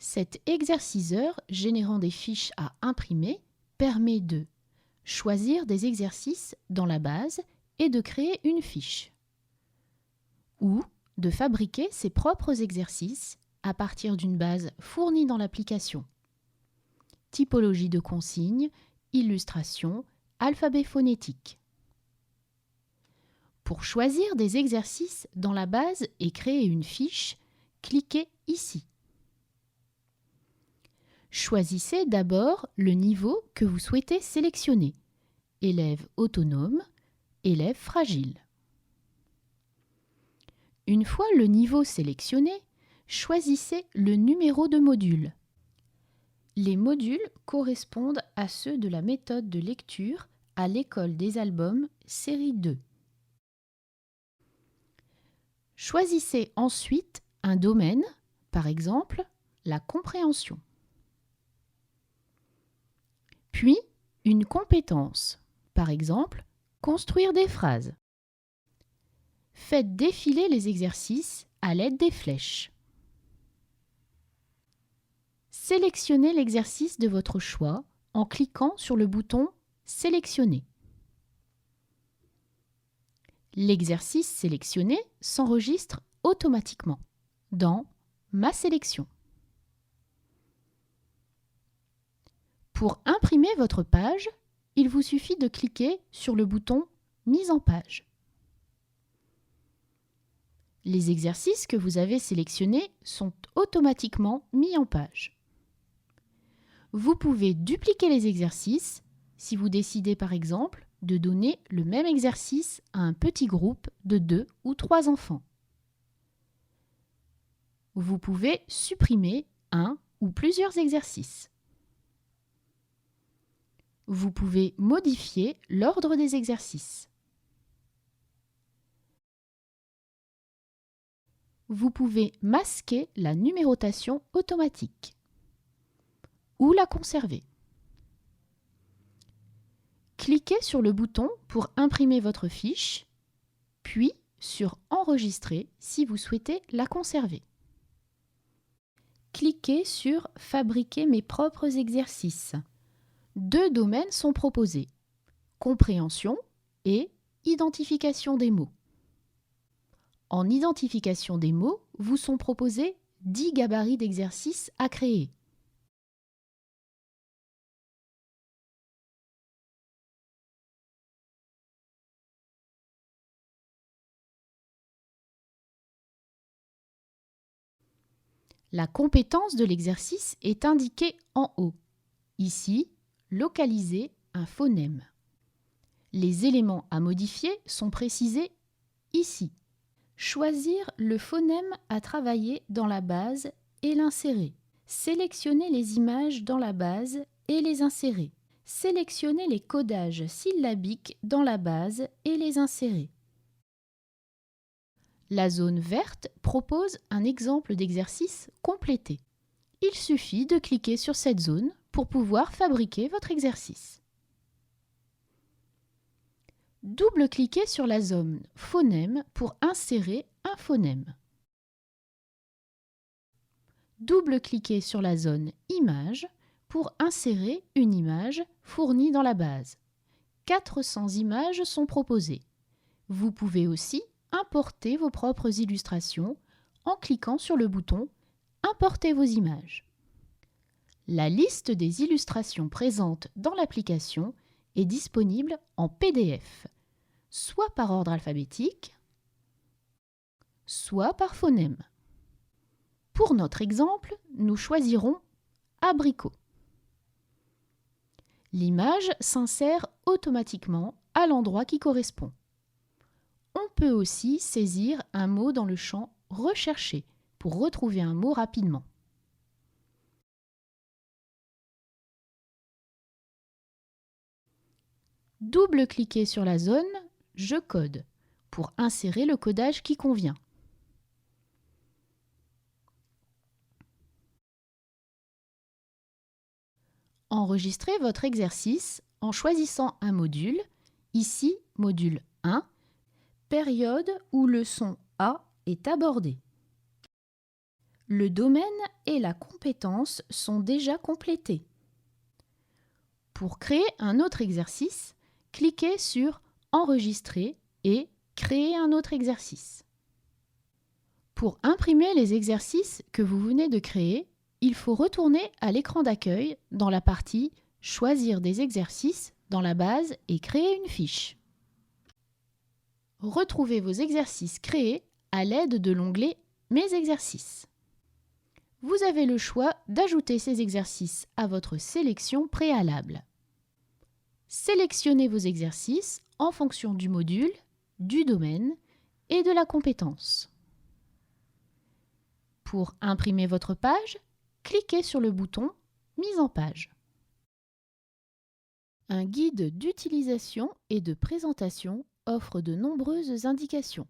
Cet exerciceur générant des fiches à imprimer permet de choisir des exercices dans la base et de créer une fiche, ou de fabriquer ses propres exercices à partir d'une base fournie dans l'application. Typologie de consignes, illustration, alphabet phonétique. Pour choisir des exercices dans la base et créer une fiche, cliquez ici. Choisissez d'abord le niveau que vous souhaitez sélectionner. Élève autonome, élève fragile. Une fois le niveau sélectionné, choisissez le numéro de module. Les modules correspondent à ceux de la méthode de lecture à l'école des albums série 2. Choisissez ensuite un domaine, par exemple la compréhension. Puis une compétence, par exemple construire des phrases. Faites défiler les exercices à l'aide des flèches. Sélectionnez l'exercice de votre choix en cliquant sur le bouton « Sélectionner ». L'exercice sélectionné s'enregistre automatiquement dans « Ma sélection ». Pour imprimer votre page, il vous suffit de cliquer sur le bouton « Mise en page ». Les exercices que vous avez sélectionnés sont automatiquement mis en page. Vous pouvez dupliquer les exercices si vous décidez par exemple de donner le même exercice à un petit groupe de 2 ou 3 enfants. Vous pouvez supprimer un ou plusieurs exercices. Vous pouvez modifier l'ordre des exercices. Vous pouvez masquer la numérotation automatique ou la conserver. Cliquez sur le bouton pour imprimer votre fiche, puis sur « Enregistrer » si vous souhaitez la conserver. Cliquez sur « Fabriquer mes propres exercices ». 2 domaines sont proposés, compréhension et identification des mots. En identification des mots, vous sont proposés 10 gabarits d'exercices à créer. La compétence de l'exercice est indiquée en haut. Ici, localiser un phonème. Les éléments à modifier sont précisés ici. Choisir le phonème à travailler dans la base et l'insérer. Sélectionner les images dans la base et les insérer. Sélectionner les codages syllabiques dans la base et les insérer. La zone verte propose un exemple d'exercice complété. Il suffit de cliquer sur cette zone pour pouvoir fabriquer votre exercice. Double-cliquez sur la zone phonème pour insérer un phonème. Double-cliquez sur la zone image pour insérer une image fournie dans la base. 400 images sont proposées. Vous pouvez aussi importer vos propres illustrations en cliquant sur le bouton « Importer vos images ». La liste des illustrations présentes dans l'application est disponible en PDF, soit par ordre alphabétique, soit par phonème. Pour notre exemple, nous choisirons abricot. L'image s'insère automatiquement à l'endroit qui correspond. On peut aussi saisir un mot dans le champ « Rechercher » pour retrouver un mot rapidement. Double-cliquez sur la zone « Je code » pour insérer le codage qui convient. Enregistrez votre exercice en choisissant un module, ici module 1, période où le son A est abordé. Le domaine et la compétence sont déjà complétés. Pour créer un autre exercice, cliquez sur « Enregistrer » et « Créer un autre exercice ». Pour imprimer les exercices que vous venez de créer, il faut retourner à l'écran d'accueil dans la partie « Choisir des exercices » dans la base et créer une fiche. Retrouvez vos exercices créés à l'aide de l'onglet « Mes exercices ». Vous avez le choix d'ajouter ces exercices à votre sélection préalable. Sélectionnez vos exercices en fonction du module, du domaine et de la compétence. Pour imprimer votre page, cliquez sur le bouton « Mise en page ». Un guide d'utilisation et de présentation offre de nombreuses indications.